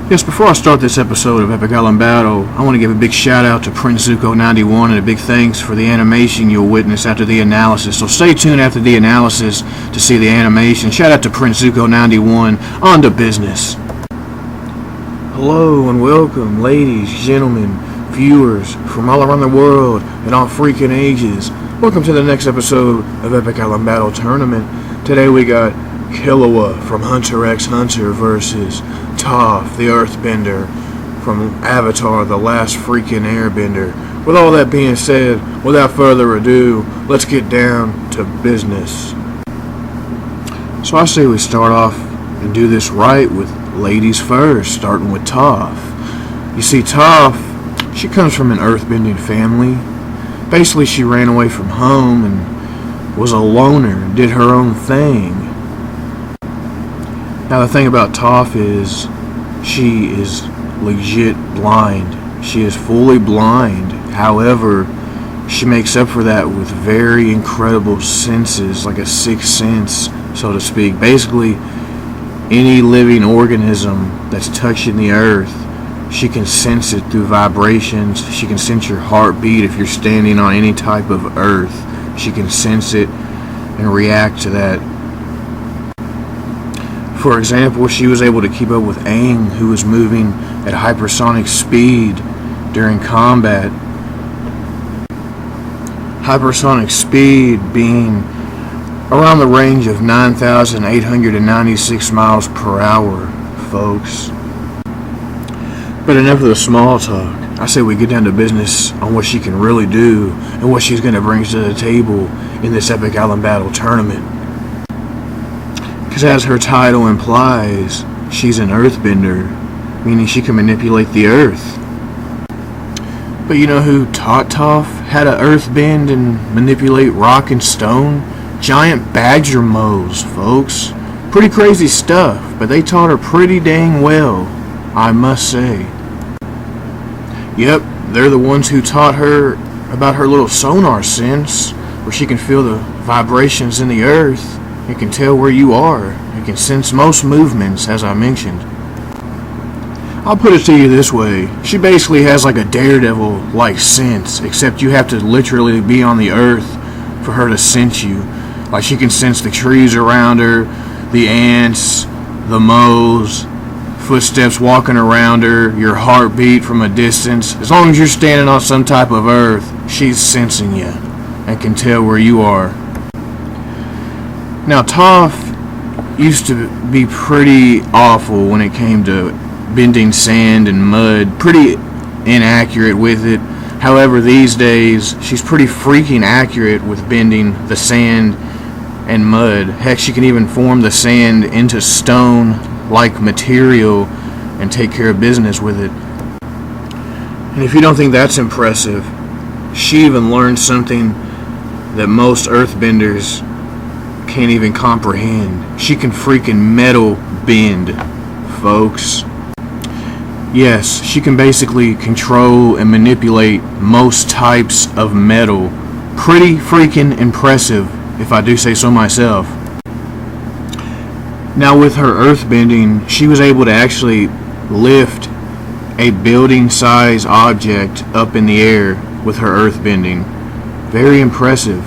Yes, before I start this episode of Epic Island Battle, I want to give a big shout out to Prince Zuko91 and a big thanks for the animation you'll witness after the analysis. So stay tuned after the analysis to see the animation. Shout out to Prince Zuko91. On to business. Hello and welcome, ladies, gentlemen, viewers from all around the world and all freaking ages. Welcome to the next episode of Epic Island Battle Tournament. Today we got KILLUA from Hunter x Hunter versus TOPH, the Earthbender from Avatar, the last freaking Airbender. With all that being said, without further ado, let's get down to business. So I say we start off and do this right with ladies first, starting with TOPH. You see, TOPH, she comes from an earthbending family. Basically, she ran away from home and was a loner, did her own thing. Now the thing about TOPH is she is legit blind. She is fully blind. However, she makes up for that with very incredible senses, like a sixth sense, so to speak. Basically, any living organism that's touching the earth, she can sense it through vibrations. She can sense your heartbeat if you're standing on any type of earth. She can sense it and react to that. For example, she was able to keep up with Aang, who was moving at hypersonic speed during combat. Hypersonic speed being around the range of 9,896 miles per hour, folks. But enough of the small talk. I say we get down to business on what she can really do and what she's going to bring to the table in this Epic Island Battle Tournament. Because as her title implies, she's an earthbender, meaning she can manipulate the earth. But you know who taught TOPH how to earthbend and manipulate rock and stone? Giant badger moles, folks. Pretty crazy stuff, but they taught her pretty dang well, I must say. Yep, they're the ones who taught her about her little sonar sense, where she can feel the vibrations in the earth. It can tell where you are. It can sense most movements, as I mentioned. I'll put it to you this way. She basically has like a daredevil-like sense, except you have to literally be on the earth for her to sense you. Like she can sense the trees around her, the ants, the moles, footsteps walking around her, your heartbeat from a distance. As long as you're standing on some type of earth, she's sensing you and can tell where you are. Now, TOPH used to be pretty awful when it came to bending sand and mud, pretty inaccurate with it. However, these days, she's pretty freaking accurate with bending the sand and mud. Heck, she can even form the sand into stone-like material and take care of business with it. And if you don't think that's impressive, she even learned something that most earthbenders can't even comprehend. She can freaking metal bend, folks. Yes, she can basically control and manipulate most types of metal. Pretty freaking impressive, if I do say so myself. Now with her earthbending, she was able to actually lift a building-size object up in the air with her earthbending. Very impressive.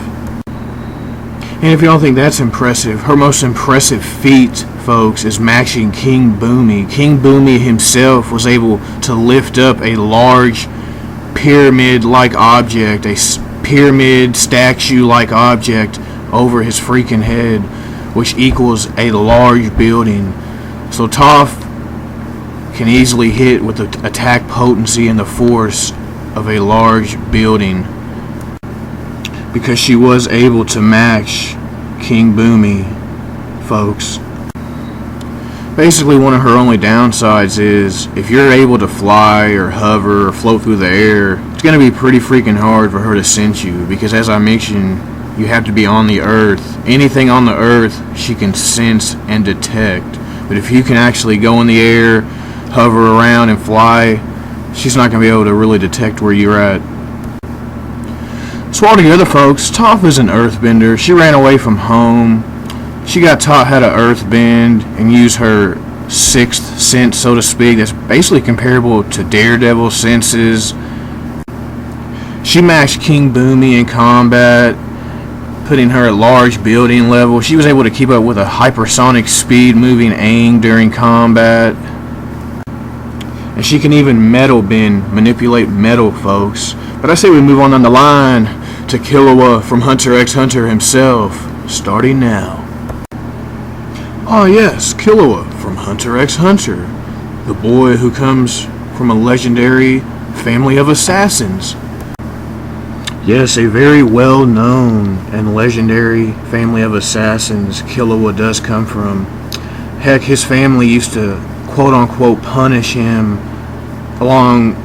And if you don't think that's impressive, her most impressive feat, folks, is matching King Boomy. King Boomy himself was able to lift up a large pyramid-like object, a pyramid statue-like object over his freaking head which equals a large building. So TOPH can easily hit with the attack potency and the force of a large building, because she was able to match King Boomy, folks. Basically, one of her only downsides is if you're able to fly or hover or float through the air, it's going to be pretty freaking hard for her to sense you, because as I mentioned, you have to be on the earth. Anything on the earth she can sense and detect. But if you can actually go in the air, hover around and fly, she's not going to be able to really detect where you're at. So altogether, folks, TOPH is an earthbender. She ran away from home. She got taught how to earthbend and use her sixth sense, so to speak. That's basically comparable to Daredevil senses. She matched King Boomy in combat, putting her at large building level. She was able to keep up with a hypersonic speed moving aim during combat. And she can even metal bend, manipulate metal, folks. But I say we move on the line to KILLUA from Hunter x Hunter himself, starting now. Ah yes, KILLUA from Hunter x Hunter, the boy who comes from a legendary family of assassins. Yes, a very well-known and legendary family of assassins KILLUA does come from. Heck, his family used to quote-unquote punish him along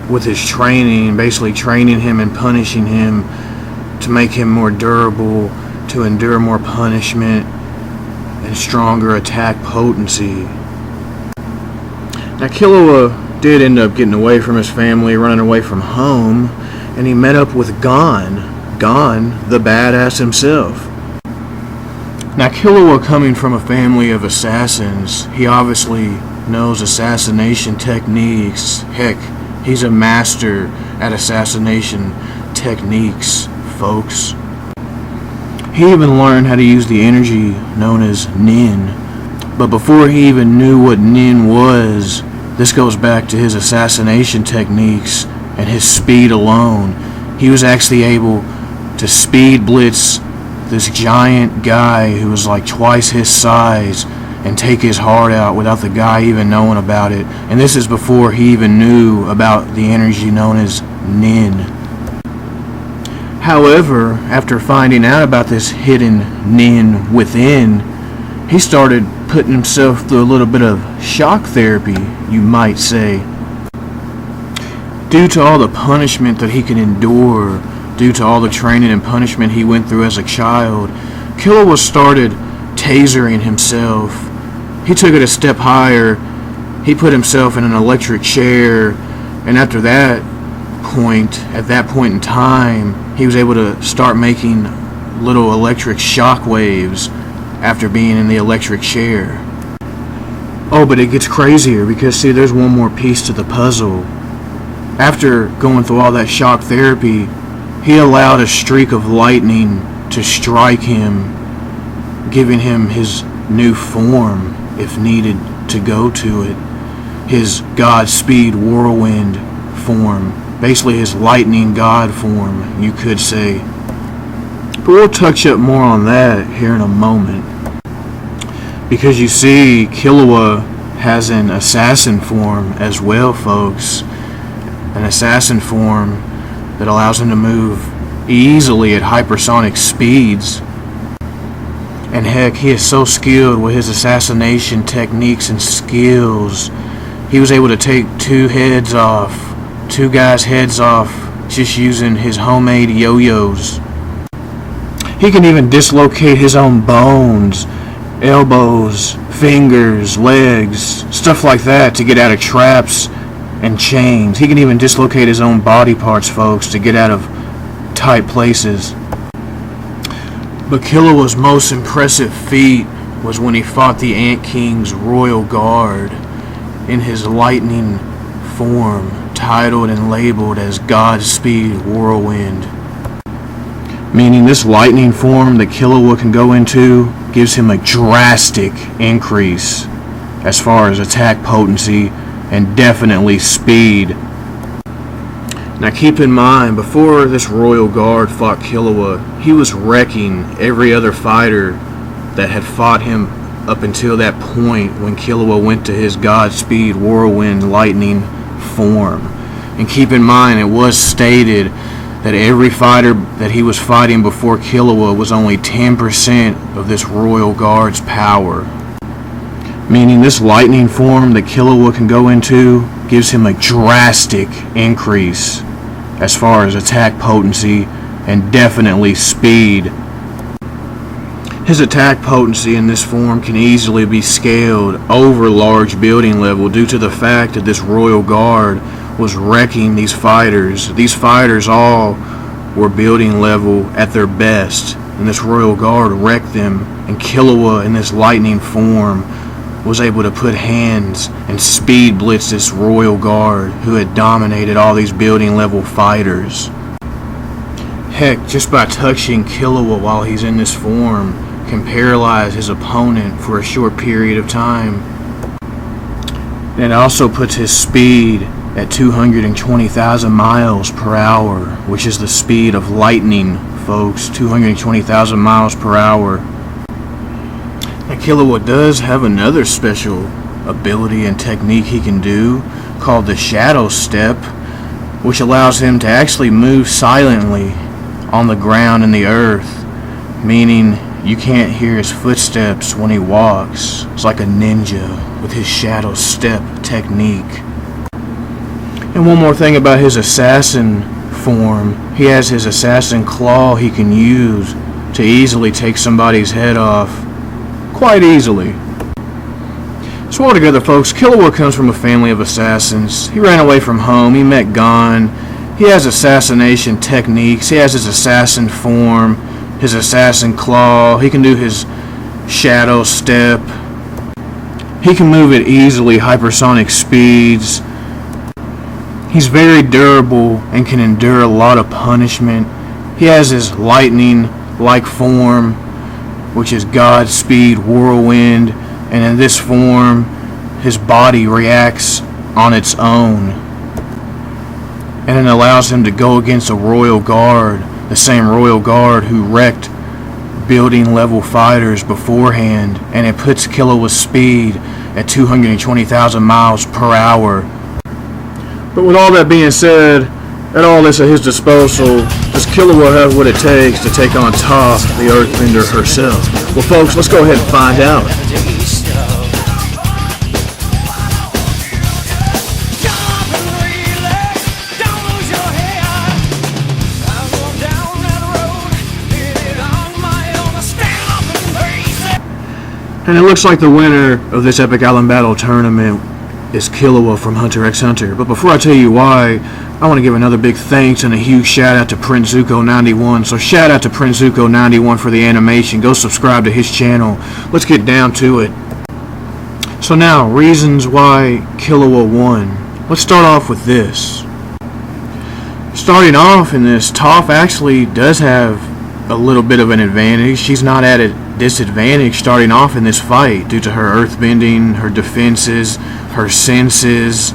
with his training, basically training him and punishing him to make him more durable, to endure more punishment and stronger attack potency. Now KILLUA did end up getting away from his family, running away from home, and he met up with Gon the badass himself. Now KILLUA, coming from a family of assassins, he obviously knows assassination techniques. Heck, he's a master at assassination techniques, folks. He even learned how to use the energy known as Nin. But before he even knew what Nin was, this goes back to his assassination techniques and his speed alone. He was actually able to speed blitz this giant guy who was like twice his size and take his heart out without the guy even knowing about it. And this is before he even knew about the energy known as Nin. However, after finding out about this hidden Nin within, he started putting himself through a little bit of shock therapy, you might say. Due to all the punishment that he could endure, due to all the training and punishment he went through as a child, KILLUA started tasering himself. He took it a step higher. He put himself in an electric chair, and after that point, at that point in time, he was able to start making little electric shock waves after being in the electric chair. Oh, but it gets crazier, because see, there's one more piece to the puzzle. After going through all that shock therapy, he allowed a streak of lightning to strike him, giving him his new form, if needed to go to it. His Godspeed whirlwind form. Basically his lightning god form, you could say. But we'll touch up more on that here in a moment. Because you see, KILLUA has an assassin form as well, folks. An assassin form that allows him to move easily at hypersonic speeds. And heck, he is so skilled with his assassination techniques and skills. He was able to take two guys' heads off just using his homemade yo-yos. He can even dislocate his own bones, elbows, fingers, legs, stuff like that to get out of traps and chains. He can even dislocate his own body parts, folks, to get out of tight places. But KILLUA's most impressive feat was when he fought the Ant King's Royal Guard in his lightning form, titled and labeled as Godspeed Whirlwind. Meaning this lightning form that KILLUA can go into gives him a drastic increase as far as attack potency and definitely speed. Now keep in mind, before this Royal Guard fought KILLUA, he was wrecking every other fighter that had fought him up until that point when Killua went to his Godspeed Whirlwind Lightning form. And keep in mind, it was stated that every fighter that he was fighting before Killua was only 10% of this Royal Guard's power. Meaning this lightning form that Killua can go into gives him a drastic increase as far as attack potency and definitely speed. His attack potency in this form can easily be scaled over large building level due to the fact that this Royal Guard was wrecking these fighters. These fighters all were building level at their best, and this Royal Guard wrecked them, and Killua in this lightning form was able to put hands and speed blitz this Royal Guard who had dominated all these building level fighters. Heck, just by touching Killua while he's in this form can paralyze his opponent for a short period of time. And it also puts his speed at 220,000 miles per hour, which is the speed of lightning, folks. 220,000 miles per hour. And Killua does have another special ability and technique he can do called the Shadow Step, which allows him to actually move silently on the ground and the earth, meaning you can't hear his footsteps when he walks. It's like a ninja with his Shadow Step technique. And one more thing about his assassin form, he has his assassin claw he can use to easily take somebody's head off. Quite easily. So altogether, folks, Killua comes from a family of assassins. He ran away from home, he met Gon. He has assassination techniques, he has his assassin form, his assassin claw, he can do his shadow step, he can move at easily hypersonic speeds, he's very durable and can endure a lot of punishment. He has his lightning-like form, which is Godspeed Whirlwind, and in this form, his body reacts on its own. And it allows him to go against a Royal Guard, the same Royal Guard who wrecked building level fighters beforehand, and it puts Killua's speed at 220,000 miles per hour. But with all that being said, and all this at his disposal, does Killua have what it takes to take on TOPH, the Earthbender herself? Well, folks, let's go ahead and find out. And it looks like the winner of this Epic Island Battle tournament is Killua from Hunter x Hunter. But before I tell you why, I want to give another big thanks and a huge shout out to Prince Zuko91. So shout out to Prince Zuko91 for the animation. Go subscribe to his channel. Let's get down to it. So now, reasons why Killua won. Let's start off with this. Starting off in this, TOPH actually does have a little bit of an advantage. She's not at a disadvantage starting off in this fight due to her earthbending, her defenses, her senses,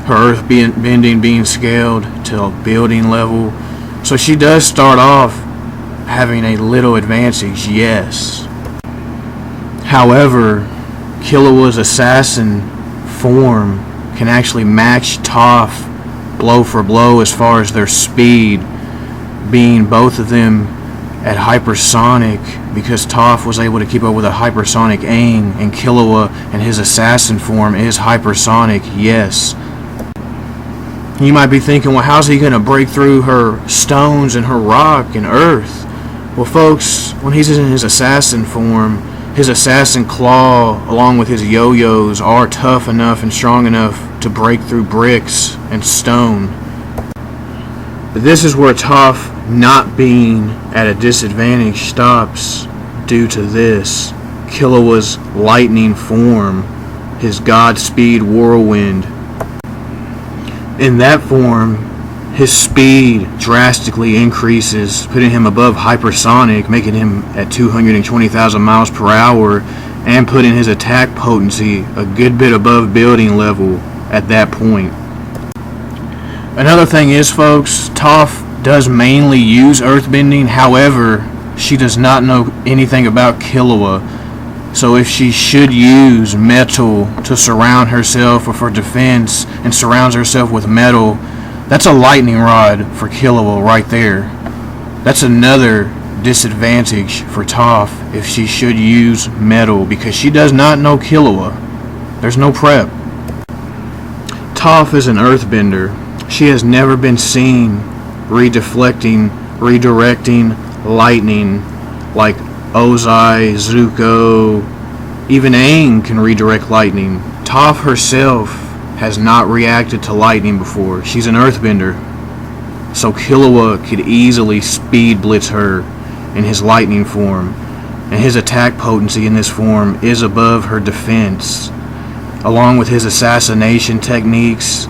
her earthbending being scaled to a building level. So she does start off having a little advantage, yes. However, Killua's assassin form can actually match TOPH blow for blow as far as their speed, being both of them at hypersonic, because TOPH was able to keep up with a hypersonic aim, and Killua and his assassin form is hypersonic, yes. You might be thinking, well, how's he going to break through her stones and her rock and earth? Well, folks, when he's in his assassin form, his assassin claw along with his yo-yos are tough enough and strong enough to break through bricks and stone. But this is where TOPH not being at a disadvantage stops due to this. Killua's lightning form, his Godspeed Whirlwind. In that form, his speed drastically increases, putting him above hypersonic, making him at 220,000 miles per hour, and putting his attack potency a good bit above building level at that point. Another thing is, folks, TOPH does mainly use earthbending. However, She does not know anything about KILLUA. So if she should use metal to surround herself or for defense and surrounds herself with metal, that's a lightning rod for KILLUA right there. That's another disadvantage for TOPH if she should use metal, because she does not know KILLUA. There's no prep. TOPH is an earthbender. She has never been seen redirecting lightning like Ozai, Zuko, even Aang can redirect lightning. TOPH herself has not reacted to lightning before. She's an earthbender. So KILLUA could easily speed blitz her in his lightning form, and his attack potency in this form is above her defense. Along with his assassination techniques,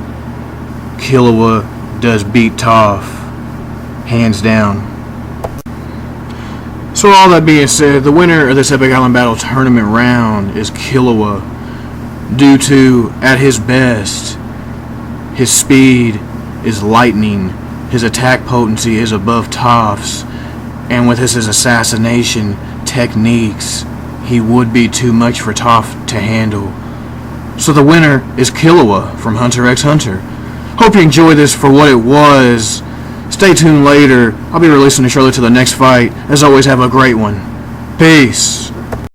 KILLUA does beat TOPH, hands down. So all that being said, the winner of this Epic Island Battle Tournament round is KILLUA, due to, at his best, his speed is lightning, his attack potency is above TOPH's, and with his assassination techniques, he would be too much for TOPH to handle. So the winner is KILLUA from Hunter x Hunter. Hope you enjoyed this for what it was. Stay tuned later. I'll be releasing the trailer to the next fight. As always, have a great one. Peace.